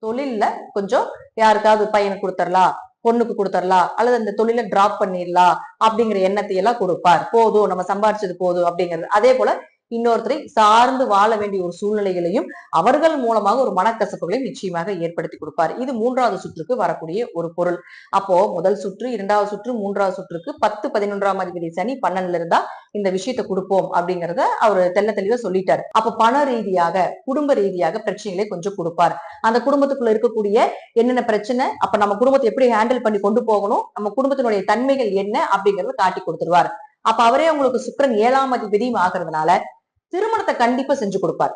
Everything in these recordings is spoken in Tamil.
தொழில்ல கொஞ்சம் யாருக்காவது பையனுக்கு கொடுத்துடலாம், பொண்ணுக்கு கொடுத்துடலாம், அல்லது அந்த தொழில டிராப் பண்ணிடலாம் அப்படிங்கிற எண்ணத்தை எல்லாம் கொடுப்பார். போதும், நம்ம சம்பாரிச்சது போதும் அப்படிங்கிறது. அதே போல இன்னொருத்தரை சார்ந்து வாழ வேண்டிய ஒரு சூழ்நிலைகளையும் அவர்கள் மூலமாக ஒரு மனக்கசப்புகளையும் நிச்சயமாக ஏற்படுத்தி கொடுப்பார். இது 3வது சுற்றுக்கு வரக்கூடிய ஒரு பொருள். அப்போ முதல் சுற்று, 2வது சுற்று, 3வது சுற்றுக்கு 10, 11ஆம் அதிபதி சனி 12ல இருந்தா இந்த விஷயத்தை கொடுப்போம் அப்படிங்கறத அவரு தெள்ள தெளிவா சொல்லிட்டாரு. அப்ப பண ரீதியாக, குடும்ப ரீதியாக பிரச்சனைகளை கொஞ்சம் கொடுப்பார். அந்த குடும்பத்துக்குள்ள இருக்கக்கூடிய என்னென்ன பிரச்சனை, அப்ப நம்ம குடும்பத்தை எப்படி ஹேண்டில் பண்ணி கொண்டு போகணும், நம்ம குடும்பத்தினுடைய தன்மைகள் என்ன அப்படிங்கறத காட்டி கொடுத்துருவார். அப்ப அவரே உங்களுக்கு சுக்கிரன் 7ஆம் அதிபதியும் ஆகிறதுனால திருமணத்தை கண்டிப்பா செஞ்சு கொடுப்பார்.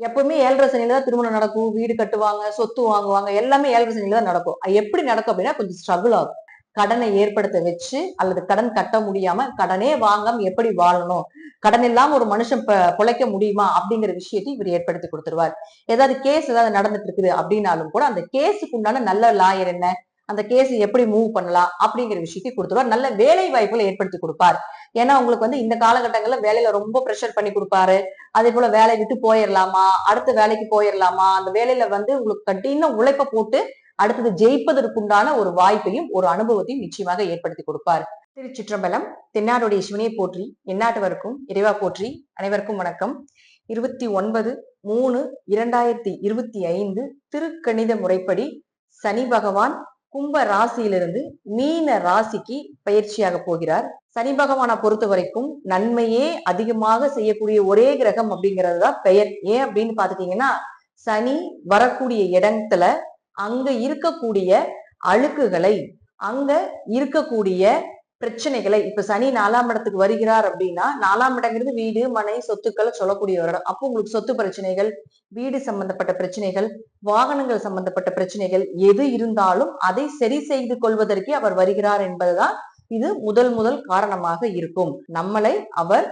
எப்பவுமே 7.5 சனியில தான் திருமணம் நடக்கும், வீடு கட்டுவாங்க, சொத்து வாங்குவாங்க, எல்லாமே 7.5 சனியில தான் நடக்கும். எப்படி நடக்கும் அப்படின்னா கொஞ்சம் ஸ்ட்ரகிள் ஆகும். கடனை ஏற்படுத்த வச்சு அல்லது கடன் கட்ட முடியாம கடனே வாங்காம எப்படி வாழணும், கடன் இல்லாம ஒரு மனுஷன் பொழைக்க முடியுமா அப்படிங்கிற விஷயத்தை இவர் ஏற்படுத்தி கொடுத்துருவார். ஏதாவது கேஸ் ஏதாவது நடந்துட்டு இருக்குது அப்படின்னாலும் கூட அந்த கேஸுக்கு உண்டான நல்ல லாயர் என்ன, அந்த கேஸ் எப்படி மூவ் பண்ணலாம் அப்படிங்கிற விஷயத்தை கொடுத்துருவார். நல்ல வேலை வாய்ப்புகளை ஏற்படுத்தி கொடுப்பார். ஏன்னா உங்களுக்கு வந்து இந்த காலகட்டங்கள்ல வேலையில ரொம்ப ப்ரெஷர் பண்ணி கொடுப்பாரு. அதே போல வேலையை விட்டு போயிடலாமா, அடுத்த வேலைக்கு போயிடலாமா, அந்த வேலையில வந்து உங்களுக்கு கடின உழைப்ப போட்டு அடுத்தது ஜெயிப்பதற்குண்டான ஒரு வாய்ப்பையும் ஒரு அனுபவத்தையும் நிச்சயமாக ஏற்படுத்தி கொடுப்பார். திருச்சிற்றம்பலம். தென்னாடுடைய சிவனை போற்றி, எந்நாட்டவருக்கும் இறைவா போற்றி. அனைவருக்கும் வணக்கம். 29/3/2025 திருக்கணித முறைப்படி சனி பகவான் கும்ப ராசியிலிருந்து மீன ராசிக்கு பயிற்சியாக போகிறார். சனி பகவானை பொறுத்த வரைக்கும் நன்மையே அதிகமாக செய்யக்கூடிய ஒரே கிரகம் அப்படிங்கிறது தான் பெயர். ஏன் அப்படின்னு பாத்துட்டீங்கன்னா, சனி வரக்கூடிய இடத்துல அங்க இருக்கக்கூடிய அழுக்குகளை, அங்க இருக்கக்கூடிய பிரச்சனைகளை, இப்ப சனி 4ஆம் இடத்துக்கு வருகிறார் அப்படின்னா, 4ஆம் இடங்கிறது வீடு, மனை, சொத்துக்களை சொல்லக்கூடிய ஒரு இடம். அப்போ உங்களுக்கு சொத்து பிரச்சனைகள், வீடு சம்பந்தப்பட்ட பிரச்சனைகள், வாகனங்கள் சம்பந்தப்பட்ட பிரச்சனைகள் எது இருந்தாலும் அதை சரி செய்து கொள்வதற்கே அவர் வருகிறார் என்பதுதான் இது முதல் காரணமாக இருக்கும். நம்மளை அவர்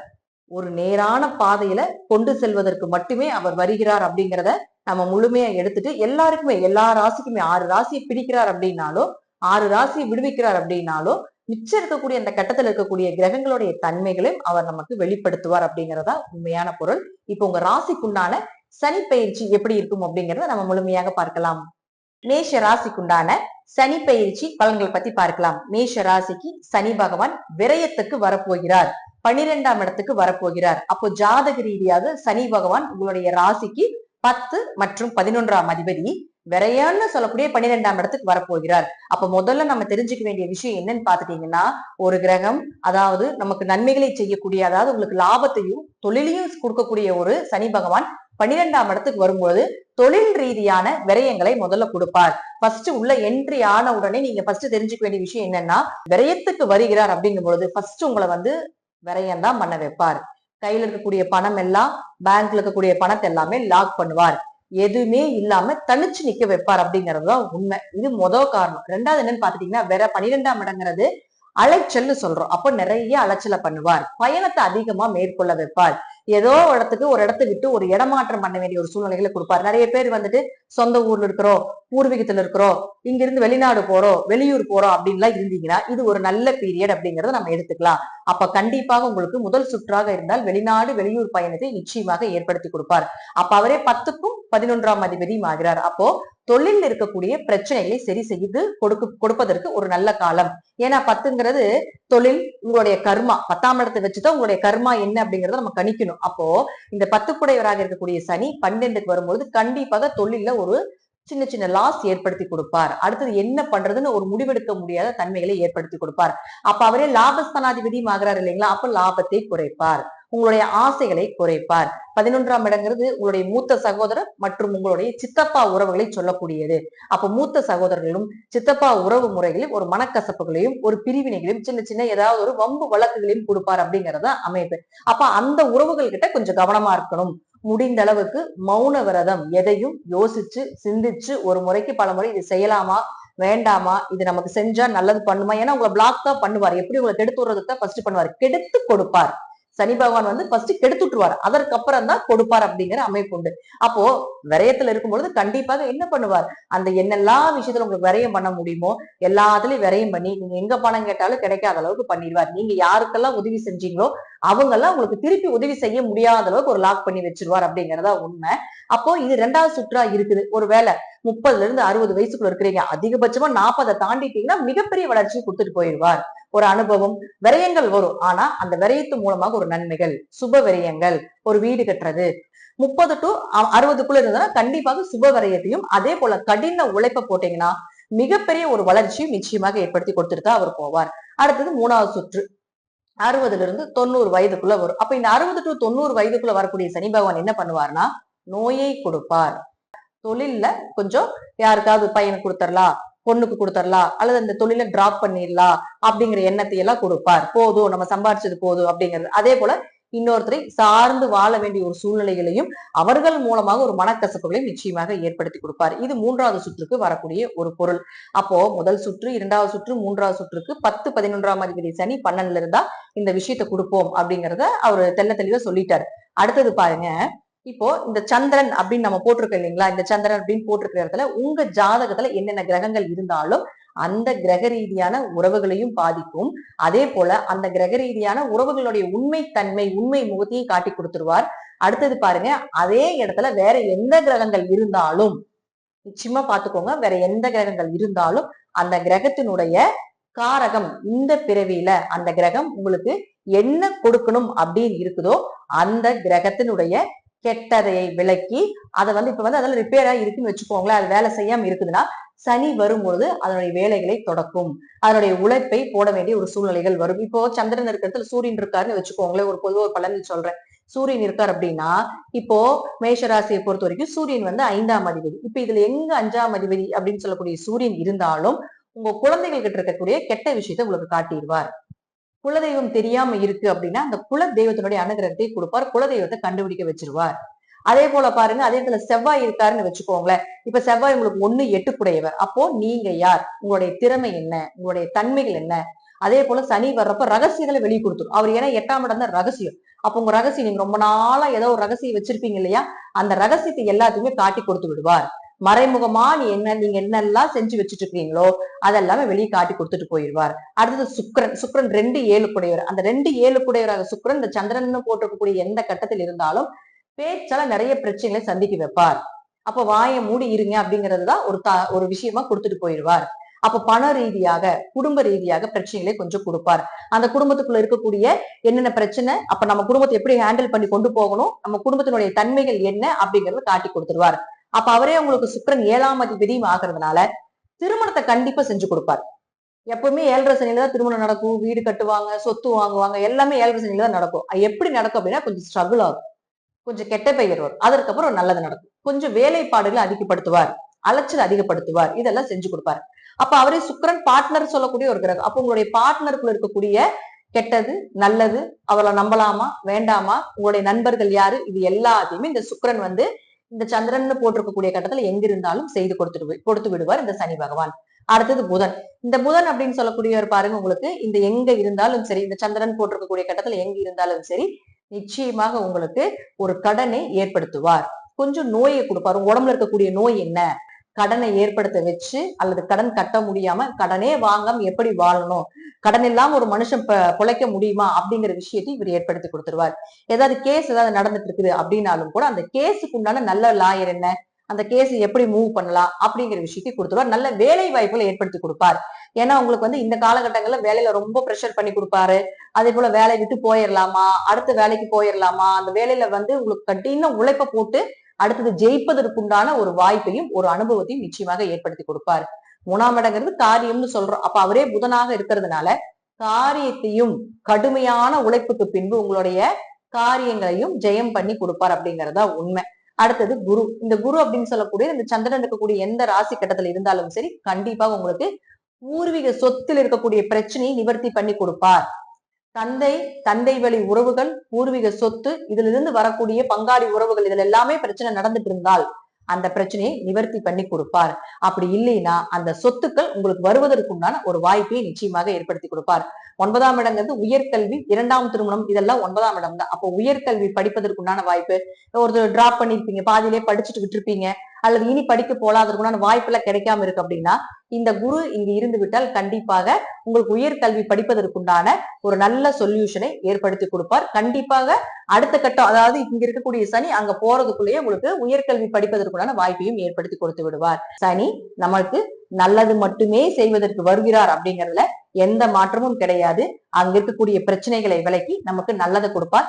ஒரு நேரான பாதையில கொண்டு செல்வதற்கு மட்டுமே அவர் வருகிறார் அப்படிங்கிறத நம்ம முழுமையா எடுத்துட்டு எல்லாருக்குமே, எல்லா ராசிக்குமே 6 ராசியை பிடிக்கிறார் அப்படின்னாலோ, 6 ராசியை விடுவிக்கிறார் அப்படின்னாலோ, மிச்சம் இருக்கக்கூடிய அந்த கட்டத்துல இருக்கக்கூடிய கிரகங்களுடைய தன்மைகளையும் அவர் நமக்கு வெளிப்படுத்துவார் அப்படிங்கிறதா உண்மையான பொருள். இப்ப உங்க ராசிக்குண்டான சனி பயிற்சி எப்படி இருக்கும் அப்படிங்கிறத நம்ம முழுமையாக பார்க்கலாம். மேஷ ராசிக்குண்டான சனி பயிற்சி பலன்களை பத்தி பார்க்கலாம். மேஷ ராசிக்கு சனி பகவான் விரயத்துக்கு வரப்போகிறார், 12ஆம் இடத்துக்கு வரப்போகிறார். அப்போ ஜாதக ரீதியாக சனி பகவான் உங்களுடைய ராசிக்கு 10 மற்றும் 11ஆம் அதிபதி, விரையான்னு சொல்லக்கூடிய 12ஆம் இடத்துக்கு வரப்போகிறார். அப்ப முதல்ல நம்ம தெரிஞ்சுக்க வேண்டிய விஷயம் என்னன்னு பாத்துட்டீங்கன்னா, ஒரு கிரகம், அதாவது நமக்கு நன்மைகளை செய்யக்கூடிய, அதாவது உங்களுக்கு லாபத்தையும் தொழிலையும் கொடுக்கக்கூடிய ஒரு சனி பகவான் 12ஆம் இடத்துக்கு வரும்போது தொழில் ரீதியான விரயங்களை முதல்ல கொடுப்பார். ஃபர்ஸ்ட் உள்ள என்ட்ரி ஆன உடனே நீங்க ஃபர்ஸ்ட் தெரிஞ்சுக்க வேண்டிய விஷயம் என்னன்னா, விரயத்துக்கு வருகிறார் அப்படிங்கும் பொழுது ஃபர்ஸ்ட் உங்களை வந்து விரயம் தான் பண்ண வைப்பார். கையில இருக்கக்கூடிய பணம் எல்லாம், பேங்க்ல இருக்கக்கூடிய பணத்தை எல்லாமே லாக் பண்ணுவார். எதுவுமே இல்லாம தனிச்சு நிக்க வைப்பார் அப்படிங்கறதுதான் உண்மை. இது முதல் காரணம். 2வது என்னன்னு பாத்துட்டீங்கன்னா, வேற 12ஆம் இடங்கிறது அலைச்சல்னு சொல்றோம். அப்ப நிறைய அலைச்சலை பண்ணுவார். பயணத்தை அதிகமா மேற்கொள்ள வைப்பார். ஏதோ இடத்துக்கு ஒரு இடத்தை விட்டு ஒரு இடமாற்றம் பண்ண வேண்டிய ஒரு சூழ்நிலைகளை கொடுப்பார். நிறைய பேர் வந்துட்டு சொந்த ஊர்ல இருக்கிறோம், பூர்வீகத்துல இருக்கிறோம், இங்க இருந்து வெளிநாடு போறோம், வெளியூர் போறோம் அப்படின்லாம் இருந்தீங்கன்னா இது ஒரு நல்ல பீரியட் அப்படிங்கறத நம்ம எடுத்துக்கலாம். அப்ப கண்டிப்பாக உங்களுக்கு முதல் சுற்றாக இருந்தால் வெளிநாடு வெளியூர் பயணத்தை நிச்சயமாக ஏற்படுத்தி கொடுப்பார். அப்ப அவரே 10க்கும் 11ஆம் அதிபதியும் ஆகிறார். அப்போ தொழில் இருக்கக்கூடிய பிரச்சனைகளை சரி செய்து கொடுப்பதற்கு ஒரு நல்ல காலம். ஏன்னா 10ங்கிறது தொழில், உங்களுடைய கர்மா. 10ஆம் இடத்தை வச்சுதான் உங்களுடைய கர்மா என்ன அப்படிங்கறத நம்ம கணிக்கணும். அப்போ இந்த 10 குடையவராக இருக்கக்கூடிய சனி 12க்கு வரும்போது கண்டிப்பாக தொழில்ல ஒரு சின்ன சின்ன லாஸ் ஏற்படுத்தி கொடுப்பார். அடுத்தது என்ன பண்றதுன்னு ஒரு முடிவெடுக்க முடியாத தன்மைகளை ஏற்படுத்தி கொடுப்பார். அப்ப அவரே லாபஸ்தானாதிபதியும் ஆகிறார் இல்லைங்களா? அப்ப லாபத்தை குறைப்பார், உங்களுடைய ஆசைகளை குறைப்பார். 11ஆம் இடங்கிறது உங்களுடைய மூத்த சகோதரர் மற்றும் உங்களுடைய சித்தப்பா உறவுகளை சொல்லக்கூடியது. அப்ப மூத்த சகோதரர்களும் சித்தப்பா உறவு முறைகளில் ஒரு மனக்கசப்புகளையும் ஒரு பிரிவினைகளையும் சின்ன சின்ன ஏதாவது ஒரு வம்பு வழக்குகளையும் கொடுப்பார் அப்படிங்கறத அமைப்பு. அப்ப அந்த உறவுகள் கிட்ட கொஞ்சம் கவனமா இருக்கணும். முடிந்த அளவுக்கு மௌன விரதம், எதையும் யோசிச்சு சிந்திச்சு ஒரு முறைக்கு பல முறை இது செய்யலாமா வேண்டாமா, இது நமக்கு செஞ்சா நல்லது பண்ணுமா, ஏன்னா உங்களை பிளாக் தான் பண்ணுவார். எப்படி உங்களை கெடுத்து விடுறதுக்கு தான் ஃபர்ஸ்ட் பண்ணுவார், கெடுத்து கொடுப்பார். சனி பகவான் வந்து ஃபர்ஸ்ட் கெடுத்துட்டுருவார், அதற்கப்புறம் தான் கொடுப்பார் அப்படிங்கிற அமைப்பு உண்டு. அப்போ விரயத்துல இருக்கும்பொழுது கண்டிப்பாக என்ன பண்ணுவார், அந்த என்னெல்லாம் விஷயத்துல உங்களுக்கு விரயம் பண்ண முடியுமோ எல்லாத்துலயும் விரயம் பண்ணி நீங்க எங்க பணம் கேட்டாலும் கிடைக்காத அளவுக்கு பண்ணிடுவார். நீங்க யாருக்கெல்லாம் உதவி செஞ்சீங்களோ அவங்க எல்லாம் உங்களுக்கு திருப்பி உதவி செய்ய முடியாத அளவுக்கு ஒரு லாக் பண்ணி வச்சிருவார் அப்படிங்கறதா உண்மை. அப்போ இது 2வது சுற்றா இருக்குது. ஒரு வேலை 30ல இருந்து 60 வயசுக்குள்ள இருக்கிறீங்க, அதிகபட்சமா 40 தாண்டிட்டீங்கன்னா மிகப்பெரிய வளர்ச்சி கொடுத்துட்டு போயிடுவார். ஒரு அனுபவம், விரயங்கள் வரும். ஆனா அந்த விரயத்து மூலமாக ஒரு நன்மைகள், சுப விரயங்கள், ஒரு வீடு கட்டுறது. 30 to 60க்குள்ள இருந்தா கண்டிப்பாக சுப விரயத்தையும் அதே போல கடின உழைப்ப போட்டீங்கன்னா மிகப்பெரிய ஒரு வளர்ச்சியும் நிச்சயமாக ஏற்படுத்தி கொடுத்துட்டு தான் அவர் போவார். அடுத்தது 3வது சுற்று 60ல இருந்து 90 வயதுக்குள்ள வரும். அப்ப இந்த 60 to 90 வயதுக்குள்ள வரக்கூடிய சனி பகவான் என்ன பண்ணுவார்னா நோயை கொடுப்பார். தொழில்ல கொஞ்சம் யாருக்காவது பையனுக்கு கொடுத்துடலாம், பொண்ணுக்கு கொடுத்துடலாம், அல்லது அந்த தொழில டிராப் பண்ணிடலாம் அப்படிங்கிற எண்ணத்தை எல்லாம் கொடுப்பார். போதும் நம்ம சம்பாரிச்சது போதும் அப்படிங்கிறது. அதே போல இன்னொருத்தரை சார்ந்து வாழ வேண்டிய ஒரு சூழ்நிலைகளையும் அவர்கள் மூலமாக ஒரு மனக்கசப்புகளையும் நிச்சயமாக ஏற்படுத்தி கொடுப்பார். இது 3வது சுற்றுக்கு வரக்கூடிய ஒரு பொருள். அப்போ முதல் சுற்று, 2வது சுற்று, 3வது சுற்றுக்கு 10, 11ஆம் அதிபதி சனி 12ல இருந்தா இந்த விஷயத்த கொடுப்போம் அப்படிங்கறத அவரு தெள்ள தெளிவா சொல்லிட்டாரு. அடுத்தது பாருங்க, இப்போ இந்த சந்திரன் அப்படின்னு நம்ம போட்டிருக்கோம் இல்லைங்களா, இந்த சந்திரன் அப்படின்னு போட்டிருக்கிற இடத்துல உங்க ஜாதகத்துல என்னென்ன கிரகங்கள் இருந்தாலும் அந்த கிரக ரீதியான உறவுகளையும் பாதிக்கும். அதே போல அந்த கிரக ரீதியான உறவுகளுடைய உண்மை தன்மை, உண்மை முகத்தையும் காட்டி கொடுத்துருவார். அடுத்தது பாருங்க, அதே இடத்துல வேற எந்த கிரகங்கள் இருந்தாலும் நிச்சயமா பாத்துக்கோங்க, வேற எந்த கிரகங்கள் இருந்தாலும் அந்த கிரகத்தினுடைய காரகம் இந்த பிறவியில அந்த கிரகம் உங்களுக்கு என்ன கொடுக்கணும் அப்படின்னு இருக்குதோ அந்த கிரகத்தினுடைய கெட்டதையை விலக்கி அதை வந்து இப்ப வந்து அதெல்லாம் ரிப்பேரா இருக்குன்னு வச்சுக்கோங்களேன், அது வேலை செய்யாம இருக்குதுன்னா சனி வரும்பொழுது அதனுடைய வேலைகளை தொடக்கும், அதனுடைய உழைப்பை போட வேண்டிய ஒரு சூழ்நிலைகள் வரும். இப்போ சந்திரன் இருக்கிறதுல சூரியன் இருக்காருன்னு வச்சுக்கோங்களேன், ஒரு பொதுவா ஒரு பலன் சொல்றேன். சூரியன் இருக்கார் அப்படின்னா இப்போ மேஷராசியை பொறுத்த வரைக்கும் சூரியன் வந்து 5ஆம் அதிபதி. இப்ப இதுல எங்க 5ஆம் அதிபதி அப்படின்னு சொல்லக்கூடிய சூரியன் இருந்தாலும் உங்க குழந்தைகள் கிட்ட இருக்கக்கூடிய கெட்ட விஷயத்தை உங்களுக்கு காட்டிடுவார். குலதெய்வம் தெரியாம இருக்கு அப்படின்னா அந்த குல தெய்வத்தினுடைய அனுகிரகத்தை கொடுப்பார், குலதெய்வத்தை கண்டுபிடிக்க வச்சிருவார். அதே போல பாருங்க, அதே இடத்துல செவ்வாய் இருக்காருன்னு வச்சுக்கோங்களேன். இப்ப செவ்வாய் உங்களுக்கு 1, 8 குடையவர். அப்போ நீங்க யார், உங்களுடைய திறமை என்ன, உங்களுடைய தன்மைகள் என்ன. அதே போல சனி வர்றப்ப ரகசியங்களை வெளியே கொடுத்துரும் அவர், ஏன்னா 8ஆம் இடம் தான் ரகசியம். அப்ப உங்க ரகசியம் நீங்க ரொம்ப நாளா ஏதோ ஒரு ரகசியம் வச்சிருப்பீங்க இல்லையா, அந்த ரகசியத்தை எல்லாத்தையுமே காட்டி கொடுத்து விடுவார். மறைமுகமா நீங்க என்னெல்லாம் செஞ்சு வச்சுட்டு இருக்கீங்களோ அதெல்லாமே வெளியே காட்டி கொடுத்துட்டு போயிடுவார். அடுத்தது சுக்கிரன். சுக்கிரன் 2, 7 குடையவர். அந்த 2, 7 குடையவராக சுக்கிரன் இந்த சந்திரன் போட்டிருக்கக்கூடிய எந்த கட்டத்தில் இருந்தாலும் பேச்சால நிறைய பிரச்சனைகளை சந்திக்க வைப்பார். அப்ப வாயை மூடி இருங்க அப்படிங்கிறதுதான் ஒரு விஷயமா கொடுத்துட்டு போயிடுவார். அப்ப பண ரீதியாக, குடும்ப ரீதியாக பிரச்சனைகளை கொஞ்சம் கொடுப்பார். அந்த குடும்பத்துக்குள்ள இருக்கக்கூடிய என்னென்ன பிரச்சனை, அப்ப நம்ம குடும்பத்தை எப்படி ஹேண்டில் பண்ணி கொண்டு போகணும், நம்ம குடும்பத்தினுடைய தன்மைகள் என்ன அப்படிங்கறத காட்டி கொடுத்துருவார். அப்ப அவரே உங்களுக்கு சுக்கிரன் 7ஆம் அதிபதியும் ஆகிறதுனால திருமணத்தை கண்டிப்பா செஞ்சு கொடுப்பார். எப்பவுமே 7.5 சனியில தான் திருமணம் நடக்கும், வீடு கட்டுவாங்க, சொத்து வாங்குவாங்க, எல்லாமே 7.5 சனியில தான் நடக்கும். எப்படி நடக்கும் அப்படின்னா கொஞ்சம் ஸ்ட்ரகிள் ஆகும், கொஞ்சம் கெட்ட பெயர் வரும், அதற்கப்புறம் நல்லது நடக்கும். கொஞ்சம் வேலைப்பாடுகளை அதிகப்படுத்துவார், அலைச்சல் அதிகப்படுத்துவார், இதெல்லாம் செஞ்சு கொடுப்பாரு. அப்ப அவரே சுக்கிரன் பார்ட்னர் சொல்லக்கூடிய ஒரு கிரகம். அப்ப உங்களுடைய பார்ட்னருக்குள்ள இருக்கக்கூடிய கெட்டது நல்லது, அவளை நம்பலாமா வேண்டாமா, உங்களுடைய நண்பர்கள் யாரு, இது எல்லாத்தையுமே இந்த சுக்கிரன் வந்து இந்த சந்திரன் போட்டிருக்கக்கூடிய கட்டத்துல எங்க இருந்தாலும் செய்து கொடுத்து விடுவார் இந்த சனி பகவான். அடுத்தது புதன். இந்த புதன் அப்படின்னு சொல்லக்கூடியவர் பாருங்க, உங்களுக்கு இந்த எங்க இருந்தாலும் சரி, இந்த சந்திரன் போட்டிருக்கக்கூடிய கட்டத்துல எங்க இருந்தாலும் சரி நிச்சயமாக உங்களுக்கு ஒரு கடனை ஏற்படுத்துவார், கொஞ்சம் நோயை கொடுப்பார். உடம்புல இருக்கக்கூடிய நோய் என்ன, கடனை ஏற்படுத்த வச்சு அல்லது கடன் கட்ட முடியாம கடனே வாங்காம எப்படி வாழணும், கடன் இல்லாம ஒரு மனுஷன் பொழைக்க முடியுமா அப்படிங்கிற விஷயத்தை இவர் ஏற்படுத்தி கொடுத்துருவார். ஏதாவது கேஸ் ஏதாவது நடந்துட்டு இருக்குது அப்படின்னாலும் கூட அந்த கேஸுக்கு உண்டான நல்ல லாயர் என்ன, அந்த கேஸ் எப்படி மூவ் பண்ணலாம் அப்படிங்கிற விஷயத்தை கொடுத்துருவார். நல்ல வேலை வாய்ப்புகளை ஏற்படுத்தி கொடுப்பார். ஏன்னா உங்களுக்கு வந்து இந்த காலகட்டங்கள்ல வேலையில ரொம்ப ப்ரெஷர் பண்ணி கொடுப்பாரு. அதே போல வேலை விட்டு போயிடலாமா, அடுத்த வேலைக்கு போயிடலாமா, அந்த வேலையில வந்து உங்களுக்கு கடின உழைப்ப போட்டு அடுத்தது ஜெயிப்பதற்குண்டான ஒரு வாய்ப்பையும் ஒரு அனுபவத்தையும் நிச்சயமாக ஏற்படுத்தி கொடுப்பார். 3ஆம் இடங்கிறது காரியம்னு சொல்றோம். அப்ப அவரே புதனாக இருக்கிறதுனால காரியத்தையும் கடுமையான உழைப்புக்கு பின்பு உங்களுடைய காரியங்களையும் ஜெயம் பண்ணி கொடுப்பார் அப்படிங்கறதா உண்மை. அடுத்தது குரு. இந்த குரு அப்படின்னு சொல்லக்கூடிய இந்த சந்திரன் இருக்கக்கூடிய எந்த ராசி கட்டத்துல இருந்தாலும் சரி கண்டிப்பாக உங்களுக்கு பூர்வீக சொத்தில் இருக்கக்கூடிய பிரச்சனையை நிவர்த்தி பண்ணி கொடுப்பார். தந்தை வழி உறவுகள், பூர்வீக சொத்து, இதுல இருந்து வரக்கூடிய பங்காளி உறவுகள், இதுல எல்லாமே பிரச்சனை நடந்துட்டு இருந்தால் அந்த பிரச்சனையை நிவர்த்தி பண்ணி கொடுப்பார். அப்படி இல்லைன்னா அந்த சொத்துக்கள் உங்களுக்கு வருவதற்குண்டான ஒரு வாய்ப்பை நிச்சயமாக ஏற்படுத்தி கொடுப்பார். 9ஆம் இடங்கிறது உயர்கல்வி, 2ஆம் திருமணம், இதெல்லாம் 9ஆம் இடம் தான். அப்போ உயர்கல்வி படிப்பதற்குண்டான வாய்ப்பு, ஒரு டிராப் பண்ணிருப்பீங்க, பாதியிலே படிச்சுட்டு விட்டுருப்பீங்க, அல்லது இனி படிக்க போலாம், அதற்குண்டான வாய்ப்பு எல்லாம் கிடைக்காம இருக்கு அப்படின்னா இந்த குரு இங்கு இருந்து விட்டால் கண்டிப்பாக உங்களுக்கு உயர்கல்வி படிப்பதற்குண்டான ஒரு நல்ல சொல்யூஷனை ஏற்படுத்தி கொடுப்பார். கண்டிப்பாக அடுத்த கட்டம், அதாவது இங்க இருக்கக்கூடிய சனி அங்க போறதுக்குள்ளேயே உங்களுக்கு உயர்கல்வி படிப்பதற்குண்டான வாய்ப்பையும் ஏற்படுத்தி கொடுத்து விடுவார். சனி நமக்கு நல்லது மட்டுமே செய்வதற்கு வருகிறார் அப்படிங்கறதுல எந்த மாற்றமும் கிடையாது. அங்க இருக்கக்கூடிய பிரச்சனைகளை விலக்கி நமக்கு நல்லதை கொடுப்பார்.